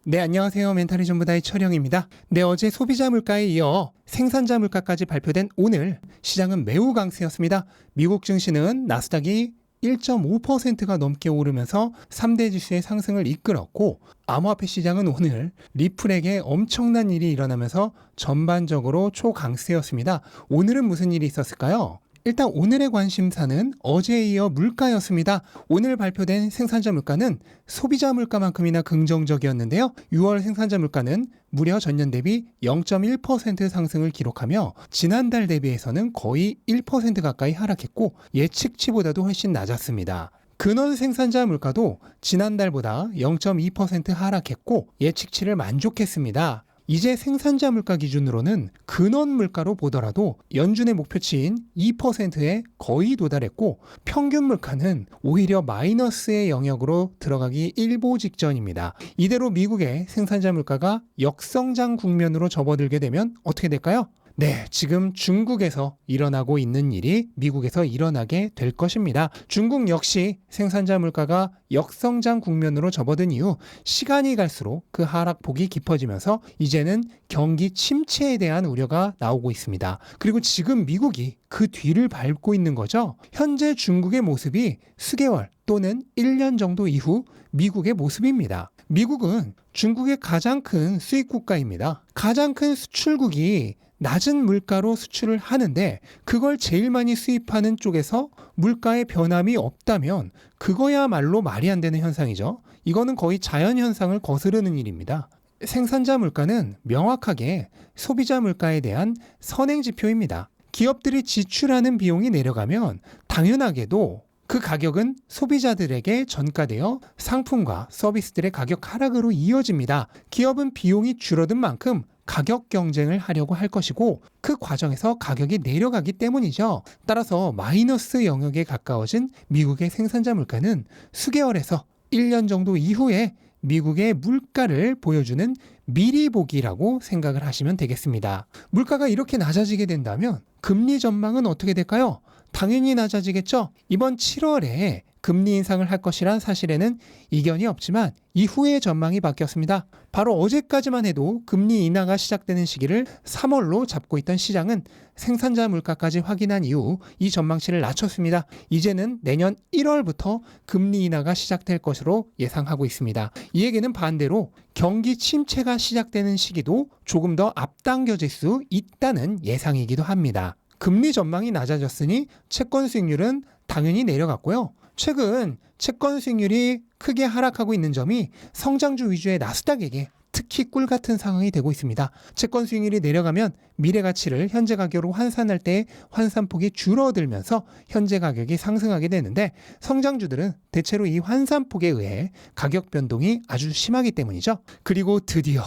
네, 안녕하세요. 멘탈이 전부다의 철영입니다. 네, 어제 소비자 물가에 이어 생산자 물가까지 발표된 오늘 시장은 매우 강세였습니다. 미국 증시는 나스닥이 1.5%가 넘게 오르면서 3대 지수의 상승을 이끌었고, 암호화폐 시장은 오늘 리플에게 엄청난 일이 일어나면서 전반적으로 초강세였습니다. 오늘은 무슨 일이 있었을까요? 일단 오늘의 관심사는 어제에 이어 물가였습니다. 오늘 발표된 생산자 물가는 소비자 물가만큼이나 긍정적이었는데요. 6월 생산자 물가는 무려 전년 대비 0.1% 상승을 기록하며 지난달 대비해서는 거의 1% 가까이 하락했고 예측치보다도 훨씬 낮았습니다. 근원 생산자 물가도 지난달보다 0.2% 하락했고 예측치를 만족했습니다. 이제 생산자 물가 기준으로는 근원 물가로 보더라도 연준의 목표치인 2%에 거의 도달했고 평균 물가는 오히려 마이너스의 영역으로 들어가기 일보 직전입니다. 이대로 미국의 생산자 물가가 역성장 국면으로 접어들게 되면 어떻게 될까요? 네, 지금 중국에서 일어나고 있는 일이 미국에서 일어나게 될 것입니다. 중국 역시 생산자 물가가 역성장 국면으로 접어든 이후 시간이 갈수록 그 하락폭이 깊어지면서 이제는 경기 침체에 대한 우려가 나오고 있습니다. 그리고 지금 미국이 그 뒤를 밟고 있는 거죠. 현재 중국의 모습이 수개월 또는 1년 정도 이후 미국의 모습입니다. 미국은 중국의 가장 큰 수입 국가입니다. 가장 큰 수출국이 낮은 물가로 수출을 하는데 그걸 제일 많이 수입하는 쪽에서 물가의 변함이 없다면 그거야말로 말이 안 되는 현상이죠. 이거는 거의 자연현상을 거스르는 일입니다. 생산자 물가는 명확하게 소비자 물가에 대한 선행지표입니다. 기업들이 지출하는 비용이 내려가면 당연하게도 그 가격은 소비자들에게 전가되어 상품과 서비스들의 가격 하락으로 이어집니다. 기업은 비용이 줄어든 만큼 가격 경쟁을 하려고 할 것이고 그 과정에서 가격이 내려가기 때문이죠. 따라서 마이너스 영역에 가까워진 미국의 생산자 물가는 수개월에서 1년 정도 이후에 미국의 물가를 보여주는 미리 보기라고 생각을 하시면 되겠습니다. 물가가 이렇게 낮아지게 된다면 금리 전망은 어떻게 될까요? 당연히 낮아지겠죠. 이번 7월에 금리 인상을 할 것이란 사실에는 이견이 없지만 이후의 전망이 바뀌었습니다. 바로 어제까지만 해도 금리 인하가 시작되는 시기를 3월로 잡고 있던 시장은 생산자 물가까지 확인한 이후 이 전망치를 낮췄습니다. 이제는 내년 1월부터 금리 인하가 시작될 것으로 예상하고 있습니다. 이 얘기는 반대로 경기 침체가 시작되는 시기도 조금 더 앞당겨질 수 있다는 예상이기도 합니다. 금리 전망이 낮아졌으니 채권 수익률은 당연히 내려갔고요. 최근 채권 수익률이 크게 하락하고 있는 점이 성장주 위주의 나스닥에게 특히 꿀 같은 상황이 되고 있습니다. 채권 수익률이 내려가면 미래 가치를 현재 가격으로 환산할 때 환산폭이 줄어들면서 현재 가격이 상승하게 되는데 성장주들은 대체로 이 환산폭에 의해 가격 변동이 아주 심하기 때문이죠. 그리고 드디어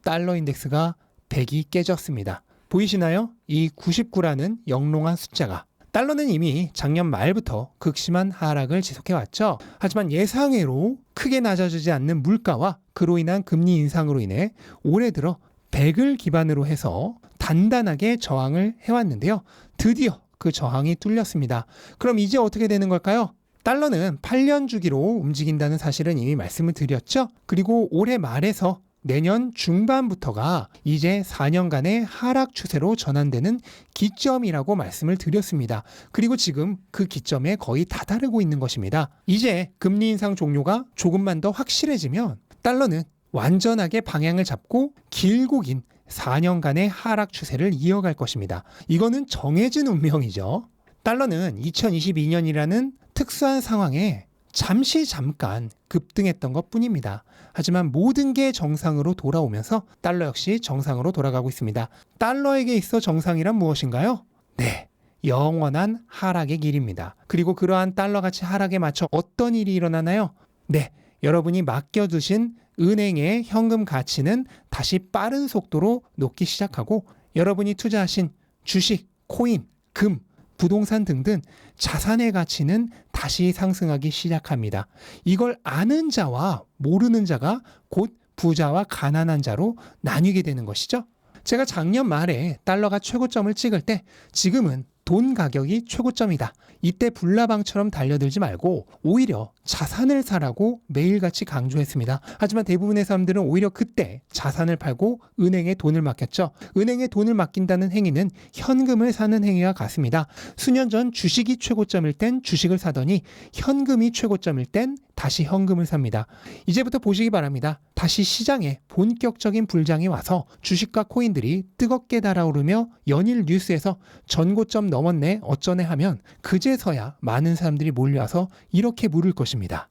달러 인덱스가 100이 깨졌습니다. 보이시나요? 이 99라는 영롱한 숫자가. 달러는 이미 작년 말부터 극심한 하락을 지속해왔죠. 하지만 예상외로 크게 낮아지지 않는 물가와 그로 인한 금리 인상으로 인해 올해 들어 100을 기반으로 해서 단단하게 저항을 해왔는데요. 드디어 그 저항이 뚫렸습니다. 그럼 이제 어떻게 되는 걸까요? 달러는 8년 주기로 움직인다는 사실은 이미 말씀을 드렸죠. 그리고 올해 말에서 내년 중반부터가 이제 4년간의 하락 추세로 전환되는 기점이라고 말씀을 드렸습니다. 그리고 지금 그 기점에 거의 다다르고 있는 것입니다. 이제 금리 인상 종료가 조금만 더 확실해지면 달러는 완전하게 방향을 잡고 길고 긴 4년간의 하락 추세를 이어갈 것입니다. 이거는 정해진 운명이죠. 달러는 2022년이라는 특수한 상황에 잠깐 급등했던 것뿐입니다. 하지만 모든 게 정상으로 돌아오면서 달러 역시 정상으로 돌아가고 있습니다. 달러에게 있어 정상이란 무엇인가요? 네, 영원한 하락의 길입니다. 그리고 그러한 달러 가치 하락에 맞춰 어떤 일이 일어나나요? 네, 여러분이 맡겨두신 은행의 현금 가치는 다시 빠른 속도로 녹기 시작하고 여러분이 투자하신 주식, 코인, 금, 부동산 등등 자산의 가치는 다시 상승하기 시작합니다. 이걸 아는 자와 모르는 자가 곧 부자와 가난한 자로 나뉘게 되는 것이죠. 제가 작년 말에 달러가 최고점을 찍을 때 지금은 돈 가격이 최고점이다. 이때 불나방처럼 달려들지 말고 오히려 자산을 사라고 매일같이 강조했습니다. 하지만 대부분의 사람들은 오히려 그때 자산을 팔고 은행에 돈을 맡겼죠. 은행에 돈을 맡긴다는 행위는 현금을 사는 행위와 같습니다. 수년 전 주식이 최고점일 땐 주식을 사더니 현금이 최고점일 땐 다시 현금을 삽니다. 이제부터 보시기 바랍니다. 다시 시장에 본격적인 불장이 와서 주식과 코인들이 뜨겁게 달아오르며 연일 뉴스에서 전고점 넘었네 어쩌네 하면 그제서야 많은 사람들이 몰려와서 이렇게 물을 것입니다.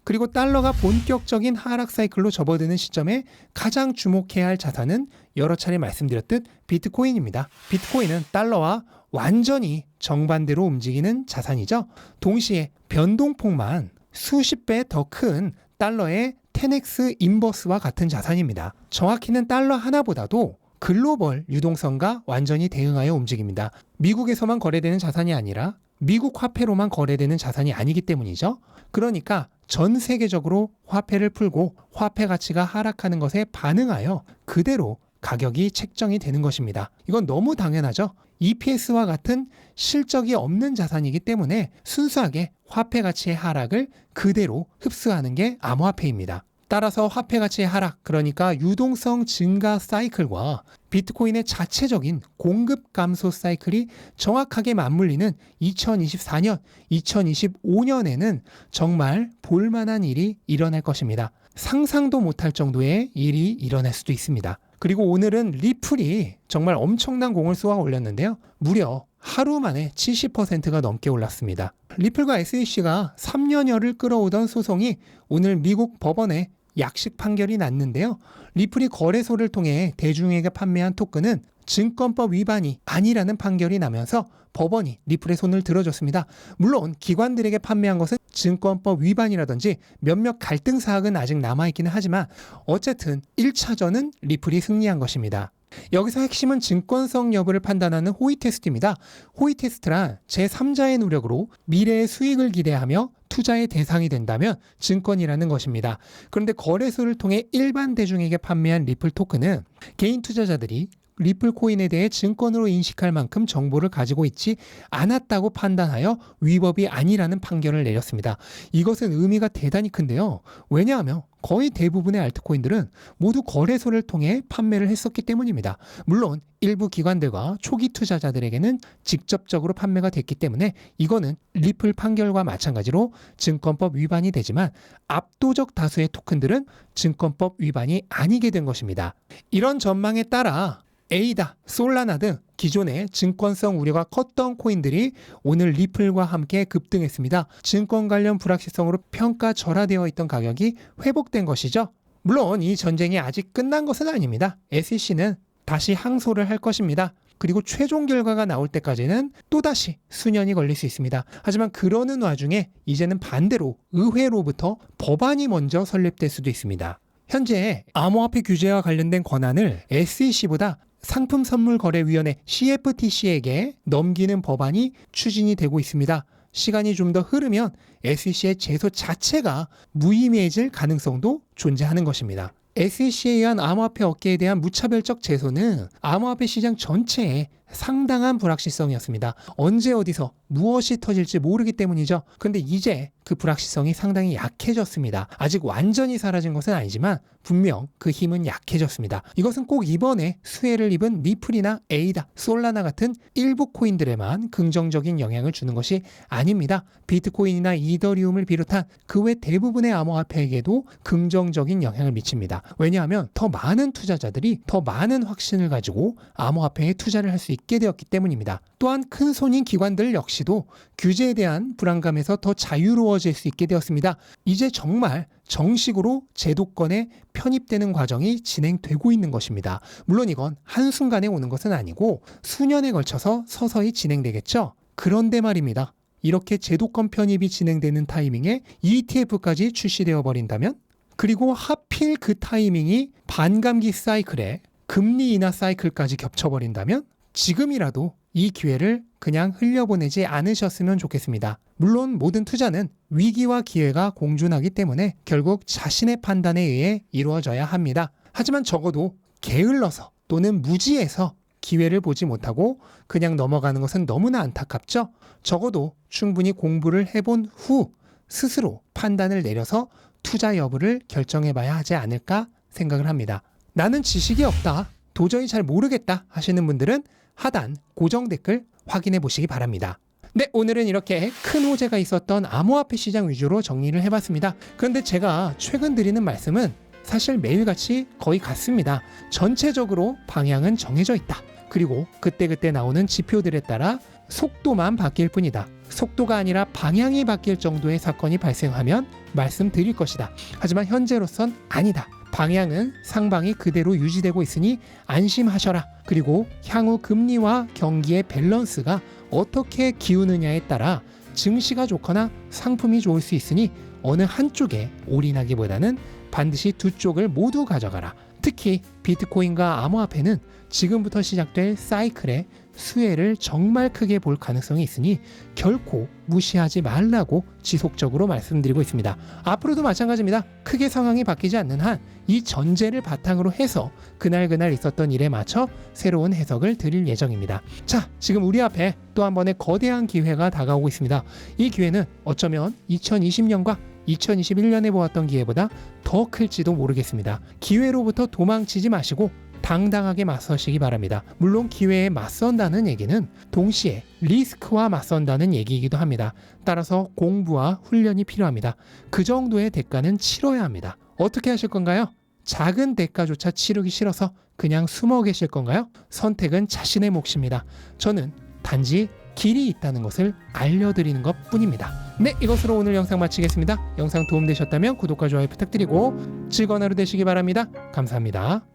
그리고 달러가 본격적인 하락 사이클로 접어드는 시점에 가장 주목해야 할 자산은 여러 차례 말씀드렸듯 비트코인입니다. 비트코인은 달러와 완전히 정반대로 움직이는 자산이죠. 동시에 변동폭만 수십 배 더 큰 달러의 10x 인버스와 같은 자산입니다. 정확히는 달러 하나보다도 글로벌 유동성과 완전히 대응하여 움직입니다. 미국에서만 거래되는 자산이 아니라 미국 화폐로만 거래되는 자산이 아니기 때문이죠. 그러니까 전 세계적으로 화폐를 풀고 화폐 가치가 하락하는 것에 반응하여 그대로 가격이 책정이 되는 것입니다. 이건 너무 당연하죠. EPS와 같은 실적이 없는 자산이기 때문에 순수하게 화폐 가치의 하락을 그대로 흡수하는 게 암호화폐입니다. 따라서 화폐 가치의 하락, 그러니까 유동성 증가 사이클과 비트코인의 자체적인 공급 감소 사이클이 정확하게 맞물리는 2024년, 2025년에는 정말 볼만한 일이 일어날 것입니다. 상상도 못할 정도의 일이 일어날 수도 있습니다. 그리고 오늘은 리플이 정말 엄청난 공을 쏘아 올렸는데요. 무려 하루 만에 70%가 넘게 올랐습니다. 리플과 SEC가 3년여를 끌어오던 소송이 오늘 미국 법원에 약식 판결이 났는데요. 리플이 거래소를 통해 대중에게 판매한 토큰은 증권법 위반이 아니라는 판결이 나면서 법원이 리플의 손을 들어줬습니다. 물론 기관들에게 판매한 것은 증권법 위반이라든지 몇몇 갈등 사항은 아직 남아있기는 하지만 어쨌든 1차전은 리플이 승리한 것입니다. 여기서 핵심은 증권성 여부를 판단하는 호의 테스트입니다. 호의 테스트란 제3자의 노력으로 미래의 수익을 기대하며 투자의 대상이 된다면 증권이라는 것입니다. 그런데 거래소를 통해 일반 대중에게 판매한 리플 토큰은 개인 투자자들이 리플 코인에 대해 증권으로 인식할 만큼 정보를 가지고 있지 않았다고 판단하여 위법이 아니라는 판결을 내렸습니다. 이것은 의미가 대단히 큰데요. 왜냐하면 거의 대부분의 알트코인들은 모두 거래소를 통해 판매를 했었기 때문입니다. 물론 일부 기관들과 초기 투자자들에게는 직접적으로 판매가 됐기 때문에 이거는 리플 판결과 마찬가지로 증권법 위반이 되지만 압도적 다수의 토큰들은 증권법 위반이 아니게 된 것입니다. 이런 전망에 따라 에이다, 솔라나 등 기존의 증권성 우려가 컸던 코인들이 오늘 리플과 함께 급등했습니다. 증권 관련 불확실성으로 평가절하되어 있던 가격이 회복된 것이죠. 물론 이 전쟁이 아직 끝난 것은 아닙니다. SEC는 다시 항소를 할 것입니다. 그리고 최종 결과가 나올 때까지는 또다시 수년이 걸릴 수 있습니다. 하지만 그러는 와중에 이제는 반대로 의회로부터 법안이 먼저 설립될 수도 있습니다. 현재 암호화폐 규제와 관련된 권한을 SEC보다 상품선물거래위원회 CFTC에게 넘기는 법안이 추진이 되고 있습니다. 시간이 좀 더 흐르면 SEC의 제소 자체가 무의미해질 가능성도 존재하는 것입니다. SEC에 의한 암호화폐 업계에 대한 무차별적 제소는 암호화폐 시장 전체에 상당한 불확실성이었습니다. 언제 어디서 무엇이 터질지 모르기 때문이죠. 그런데 이제 그 불확실성이 상당히 약해졌습니다. 아직 완전히 사라진 것은 아니지만 분명 그 힘은 약해졌습니다. 이것은 꼭 이번에 수혜를 입은 리플이나 에이다, 솔라나 같은 일부 코인들에만 긍정적인 영향을 주는 것이 아닙니다. 비트코인이나 이더리움을 비롯한 그 외 대부분의 암호화폐에게도 긍정적인 영향을 미칩니다. 왜냐하면 더 많은 투자자들이 더 많은 확신을 가지고 암호화폐에 투자를 할 수 있게 되었기 때문입니다. 또한 큰 손인 기관들 역시도 규제에 대한 불안감에서 더 자유로워질 수 있게 되었습니다. 이제 정말 정식으로 제도권에 편입되는 과정이 진행되고 있는 것입니다. 물론 이건 한순간에 오는 것은 아니고 수년에 걸쳐서 서서히 진행되겠죠. 그런데 말입니다. 이렇게 제도권 편입이 진행되는 타이밍에 ETF까지 출시되어 버린다면, 그리고 하필 그 타이밍이 반감기 사이클에 금리 인하 사이클까지 겹쳐버린다면 지금이라도 이 기회를 그냥 흘려보내지 않으셨으면 좋겠습니다. 물론 모든 투자는 위기와 기회가 공존하기 때문에 결국 자신의 판단에 의해 이루어져야 합니다. 하지만 적어도 게을러서 또는 무지해서 기회를 보지 못하고 그냥 넘어가는 것은 너무나 안타깝죠? 적어도 충분히 공부를 해본 후 스스로 판단을 내려서 투자 여부를 결정해 봐야 하지 않을까 생각을 합니다. 나는 지식이 없다, 도저히 잘 모르겠다 하시는 분들은 하단 고정 댓글 확인해 보시기 바랍니다. 네, 오늘은 이렇게 큰 호재가 있었던 암호화폐 시장 위주로 정리를 해봤습니다. 그런데 제가 최근 드리는 말씀은 사실 매일같이 거의 같습니다. 전체적으로 방향은 정해져 있다. 그리고 그때그때 나오는 지표들에 따라 속도만 바뀔 뿐이다. 속도가 아니라 방향이 바뀔 정도의 사건이 발생하면 말씀드릴 것이다. 하지만 현재로선 아니다. 방향은 상방이 그대로 유지되고 있으니 안심하셔라. 그리고 향후 금리와 경기의 밸런스가 어떻게 기우느냐에 따라 증시가 좋거나 상품이 좋을 수 있으니 어느 한쪽에 올인하기보다는 반드시 두 쪽을 모두 가져가라. 특히 비트코인과 암호화폐는 지금부터 시작될 사이클의 수혜를 정말 크게 볼 가능성이 있으니 결코 무시하지 말라고 지속적으로 말씀드리고 있습니다. 앞으로도 마찬가지입니다. 크게 상황이 바뀌지 않는 한 이 전제를 바탕으로 해서 그날 있었던 일에 맞춰 새로운 해석을 드릴 예정입니다. 자, 지금 우리 앞에 또 한 번의 거대한 기회가 다가오고 있습니다. 이 기회는 어쩌면 2020년과 2021년에 보았던 기회보다 더 클지도 모르겠습니다. 기회로부터 도망치지 마시고 당당하게 맞서시기 바랍니다. 물론 기회에 맞선다는 얘기는 동시에 리스크와 맞선다는 얘기이기도 합니다. 따라서 공부와 훈련이 필요합니다. 그 정도의 대가는 치러야 합니다. 어떻게 하실 건가요? 작은 대가조차 치르기 싫어서 그냥 숨어 계실 건가요? 선택은 자신의 몫입니다. 저는 단지 길이 있다는 것을 알려드리는 것 뿐입니다. 네, 이것으로 오늘 영상 마치겠습니다. 영상 도움되셨다면 구독과 좋아요 부탁드리고 즐거운 하루 되시기 바랍니다. 감사합니다.